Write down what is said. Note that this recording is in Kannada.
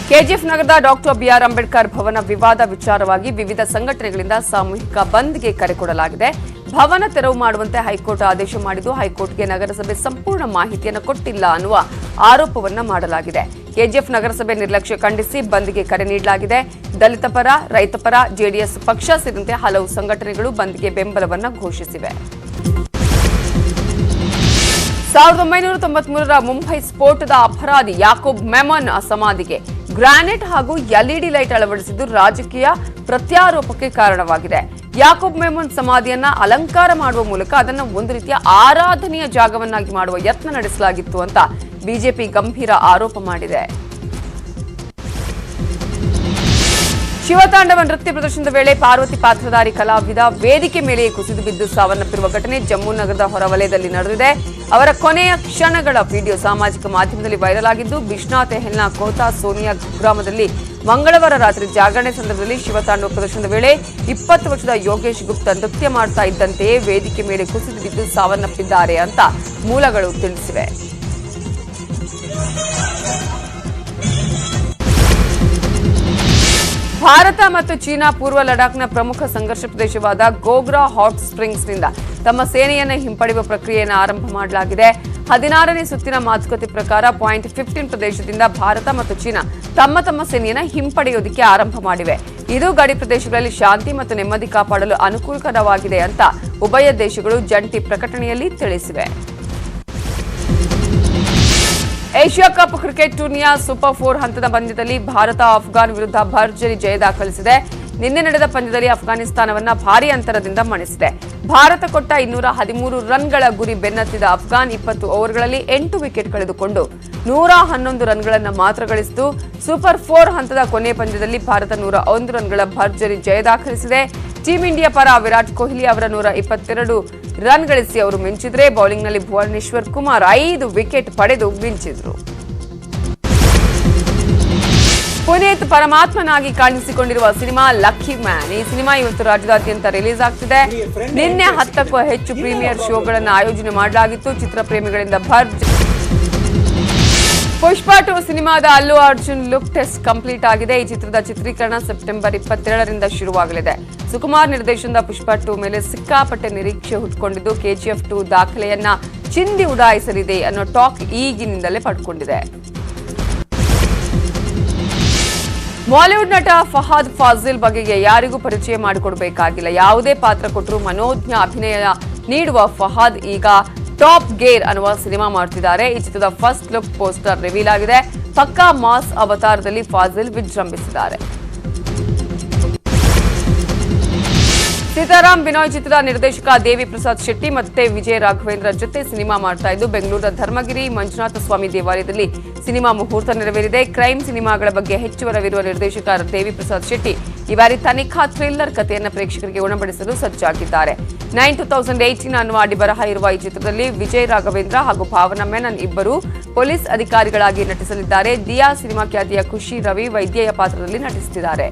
ಕೆಜಿಎಫ್ ನಗರದ ಡಾಕ್ಟರ್ ಬಿಆರ್ ಅಂಬೇಡ್ಕರ್ ಭವನ ವಿವಾದ ವಿಚಾರವಾಗಿ ವಿವಿಧ ಸಂಘಟನೆಗಳಿಂದ ಸಾಮೂಹಿಕ ಬಂದ್ಗೆ ಕರೆ ಕೊಡಲಾಗಿದೆ. ಭವನ ತೆರವು ಮಾಡುವಂತೆ ಹೈಕೋರ್ಟ್ ಆದೇಶ ಮಾಡಿದ್ದು, ಹೈಕೋರ್ಟ್ಗೆ ನಗರಸಭೆ ಸಂಪೂರ್ಣ ಮಾಹಿತಿಯನ್ನು ಕೊಟ್ಟಿಲ್ಲ ಅನ್ನುವ ಆರೋಪವನ್ನ ಮಾಡಲಾಗಿದೆ. ಕೆಜಿಎಫ್ ನಗರಸಭೆ ನಿರ್ಲಕ್ಷ್ಯ ಖಂಡಿಸಿ ಬಂದ್ಗೆ ಕರೆ ನೀಡಲಾಗಿದೆ. ದಲಿತ ಪರ, ರೈತ ಪರ, ಜೆಡಿಎಸ್ ಪಕ್ಷ ಸೇರಿದಂತೆ ಹಲವು ಸಂಘಟನೆಗಳು ಬಂದ್ಗೆ ಬೆಂಬಲವನ್ನ ಘೋಷಿಸಿವೆ. 1993ರ ಮುಂಬೈ ಸ್ಫೋಟದ ಅಪರಾಧಿ ಯಾಕೂಬ್ ಮೆಮನ್ ಸಮಾಧಿಗೆ ಗ್ರಾನೈಟ್ ಹಾಗೂ ಎಲ್ಇಡಿ ಲೈಟ್ ಅಳವಡಿಸಿದ್ದು ರಾಜಕೀಯ ಪ್ರತ್ಯಾರೋಪಕ್ಕೆ ಕಾರಣವಾಗಿದೆ. ಯಾಕೂಬ್ ಮೆಮನ್ ಸಮಾಧಿಯನ್ನ ಅಲಂಕಾರ ಮಾಡುವ ಮೂಲಕ ಅದನ್ನು ಒಂದು ರೀತಿಯ ಆರಾಧನೆಯ ಜಾಗವನ್ನಾಗಿ ಮಾಡುವ ಯತ್ನ ನಡೆಸಲಾಗಿತ್ತು ಅಂತ ಬಿಜೆಪಿ ಗಂಭೀರ ಆರೋಪ ಮಾಡಿದೆ. ಶಿವತಾಂಡವ ನೃತ್ಯ ಪ್ರದರ್ಶನದ ವೇಳೆ ಪಾರ್ವತಿ ಪಾತ್ರಧಾರಿ ಕಲಾವಿದ ವೇದಿಕೆ ಮೇಲೆಯೇ ಕುಸಿದು ಬಿದ್ದು ಸಾವನ್ನಪ್ಪಿರುವ ಘಟನೆ ಜಮ್ಮು ನಗರದ ಹೊರವಲಯದಲ್ಲಿ ನಡೆದಿದೆ. ಅವರ ಕೊನೆಯ ಕ್ಷಣಗಳ ವಿಡಿಯೋ ಸಾಮಾಜಿಕ ಮಾಧ್ಯಮದಲ್ಲಿ ವೈರಲ್ ಆಗಿದ್ದು, ಬಿಶ್ನಾಥ್ ತೆಹಲ್ನ ಕೋತಾ ಸೋನಿಯಾ ಗ್ರಾಮದಲ್ಲಿ ಮಂಗಳವಾರ ರಾತ್ರಿ ಜಾಗರಣೆ ಸಂದರ್ಭದಲ್ಲಿ ಶಿವತಾಂಡವ ಪ್ರದರ್ಶನದ ವೇಳೆ 20 ವರ್ಷದ ಯೋಗೇಶ್ ಗುಪ್ತಾ ನೃತ್ಯ ಮಾಡ್ತಾ ಇದ್ದಂತೆಯೇ ವೇದಿಕೆ ಮೇಲೆ ಕುಸಿದು ಬಿದ್ದು ಸಾವನ್ನಪ್ಪಿದ್ದಾರೆ ಅಂತ ಮೂಲಗಳು ತಿಳಿಸಿವೆ. ಭಾರತ ಮತ್ತು ಚೀನಾ ಪೂರ್ವ ಲಡಾಖ್ನ ಪ್ರಮುಖ ಸಂಘರ್ಷ ಪ್ರದೇಶವಾದ ಗೋಗ್ರಾ ಹಾಟ್ ಸ್ಪ್ರಿಂಗ್ಸ್ನಿಂದ ತಮ್ಮ ಸೇನೆಯನ್ನು ಹಿಂಪಡೆಯುವ ಪ್ರಕ್ರಿಯೆಯನ್ನು ಆರಂಭ ಮಾಡಲಾಗಿದೆ. 16ನೇ ಸುತ್ತಿನ ಮಾತುಕತೆ ಪ್ರಕಾರ ಪಾಯಿಂಟ್ 15 ಪ್ರದೇಶದಿಂದ ಭಾರತ ಮತ್ತು ಚೀನಾ ತಮ್ಮ ಸೇನೆಯನ್ನು ಹಿಂಪಡೆಯೋದಕ್ಕೆ ಆರಂಭ ಮಾಡಿವೆ. ಇದು ಗಡಿ ಪ್ರದೇಶಗಳಲ್ಲಿ ಶಾಂತಿ ಮತ್ತು ನೆಮ್ಮದಿ ಕಾಪಾಡಲು ಅನುಕೂಲಕರವಾಗಿದೆ ಅಂತ ಉಭಯ ದೇಶಗಳು ಜಂಟಿ ಪ್ರಕಟಣೆಯಲ್ಲಿ ತಿಳಿಸಿವೆ. ಏಷ್ಯಾ ಕಪ್ ಕ್ರಿಕೆಟ್ ಟೂರ್ನಿಯ ಸೂಪರ್ 4 ಹಂತದ ಪಂದ್ಯದಲ್ಲಿ ಭಾರತ ಅಫ್ಘಾನ್ ವಿರುದ್ಧ ಭರ್ಜರಿ ಜಯ ದಾಖಲಿಸಿದೆ. ನಿನ್ನೆ ನಡೆದ ಪಂದ್ಯದಲ್ಲಿ ಅಫ್ಘಾನಿಸ್ತಾನವನ್ನ ಭಾರೀ ಅಂತರದಿಂದ ಮಣಿಸಿದೆ. ಭಾರತ ಕೊಟ್ಟ 213 ರನ್ಗಳ ಗುರಿ ಬೆನ್ನತ್ತಿದ ಅಫ್ಘಾನ್ 20 ಓವರ್ಗಳಲ್ಲಿ 8 ವಿಕೆಟ್ ಕಳೆದುಕೊಂಡು 111 ರನ್ಗಳನ್ನು ಮಾತ್ರ ಗಳಿಸಿತು. ಸೂಪರ್ 4 ಹಂತದ ಕೊನೆಯ ಪಂದ್ಯದಲ್ಲಿ ಭಾರತ 101 ರನ್ಗಳ ಭರ್ಜರಿ ಜಯ ದಾಖಲಿಸಿದೆ. ಟೀಂ ಇಂಡಿಯಾ ಪರ ವಿರಾಟ್ ಕೊಹ್ಲಿ ಅವರ 122 ರನ್ ಗಳಿಸಿ ಅವರು ಮಿಂಚಿದ್ರೆ, ಬೌಲಿಂಗ್ನಲ್ಲಿ ಭುವನೇಶ್ವರ್ ಕುಮಾರ್ 5 ವಿಕೆಟ್ ಪಡೆದು ಮಿಂಚಿದ್ರು. ಪುನೀತ್ ಪರಮಾತ್ಮನಾಗಿ ಕಾಣಿಸಿಕೊಂಡಿರುವ ಸಿನಿಮಾ ಲಕ್ಕಿ ಮ್ಯಾನ್. ಈ ಸಿನಿಮಾ ಇವತ್ತು ರಾಜ್ಯದಾದ್ಯಂತ ರಿಲೀಸ್ ಆಗ್ತಿದೆ. ನಿನ್ನೆ 10ಕ್ಕೂ ಹೆಚ್ಚು ಪ್ರೀಮಿಯರ್ ಶೋಗಳನ್ನು ಆಯೋಜನೆ ಮಾಡಲಾಗಿತ್ತು. ಚಿತ್ರಪ್ರೇಮಿಗಳಿಂದ ಪುಷ್ಪ 2 ಸಿನಿಮಾದ Allu Arjun look test complete ಆಗಿದೆ. ಈ ಚಿತ್ರದ ಚಿತ್ರೀಕರಣ ಸೆಪ್ಟೆಂಬರ್ 27ರಿಂದ ಶುರುವಾಗಲಿದೆ. ಸುಕುಮಾರ್ ನಿರ್ದೇಶನದ ಪುಷ್ಪ 2 ಮೇಲೆ ಸಿಕ್ಕಾಪಟ್ಟೆ ನಿರೀಕ್ಷೆ ಹುಟ್ಟುಕೊಂಡಿದ್ದು, ಕೆಜಿಎಫ್ 2 ದಾಖಲೆಯನ್ನ ಚಿಂದಿ ಉಡಾಯಿಸಲಿದೆ ಅನ್ನೋ ಟಾಕ್ ಈಗಿನಿಂದಲೇ ಪಡ್ಕೊಂಡಿದೆ. ಬಾಲಿವುಡ್ ನಟ ಫಹದ್ ಫಾಜಿಲ್ ಬಗೆಗೆ ಯಾರಿಗೂ ಪರಿಚಯ ಮಾಡಿಕೊಡಬೇಕಾಗಿಲ್ಲ. ಯಾವುದೇ ಪಾತ್ರ ಕೊಟ್ಟರೂ ಮನೋಜ್ಞ ಅಭಿನಯ ನೀಡುವ ಫಹದ್ ಈಗ ಟಾಪ್ ಗೇರ್ ಅನ್ನುವ ಸಿನಿಮಾ ಮಾಡ್ತಿದ್ದಾರೆ. ಈ ಚಿತ್ರದ ಫಸ್ಟ್ ಲುಕ್ ಪೋಸ್ಟರ್ ರಿವೀಲ್ ಆಗಿದೆ. ಪಕ್ಕಾ ಮಾಸ್ ಅವತಾರದಲ್ಲಿ ಫಾಜಿಲ್ ವಿಜೃಂಭಿಸಿದ್ದಾರೆ. ಸೀತಾರಾಮ್ ಬಿನಾಯ್ ಚಿತ್ರದ ನಿರ್ದೇಶಕ ದೇವಿ ಪ್ರಸಾದ್ ಶೆಟ್ಟಿ ಮತ್ತೆ ವಿಜಯ ರಾಘವೇಂದ್ರ ಜೊತೆ ಸಿನಿಮಾ ಮಾಡ್ತಾ ಇದ್ದು, ಬೆಂಗಳೂರಿನ ಧರ್ಮಗಿರಿ ಮಂಜುನಾಥ ಸ್ವಾಮಿ ದೇವಾಲಯದಲ್ಲಿ ಸಿನಿಮಾ ಮುಹೂರ್ತ ನೆರವೇರಿದೆ. ಕ್ರೈಮ್ ಸಿನಿಮಾಗಳ ಬಗ್ಗೆ ಹೆಚ್ಚು ಒಲವಿರುವ ನಿರ್ದೇಶಕ ದೇವಿ ಪ್ರಸಾದ್ ಶೆಟ್ಟಿ ಈ ಬಾರಿ ತನಿಖಾ ಥ್ರಿಲ್ಲರ್ ಕಥೆಯನ್ನು ಪ್ರೇಕ್ಷಕರಿಗೆ ಉಣಬಡಿಸಲು ಸಜ್ಜಾಗಿದ್ದಾರೆ. 2018 ಅನ್ನುವ ಅಡಿಬರಹ ಇರುವ ಈ ಚಿತ್ರದಲ್ಲಿ ವಿಜಯ್ ರಾಘವೇಂದ್ರ ಹಾಗೂ ಭಾವನಾ ಮೆನನ್ ಇಬ್ಬರು ಪೊಲೀಸ್ ಅಧಿಕಾರಿಗಳಾಗಿ ನಟಿಸಲಿದ್ದಾರೆ. ದಿಯಾ ಸಿನಿಮಾ ಖ್ಯಾತಿಯ ಖುಷಿ ರವಿ ವೈದ್ಯೆಯ ಪಾತ್ರದಲ್ಲಿ ನಟಿಸುತ್ತಿದ್ದಾರೆ.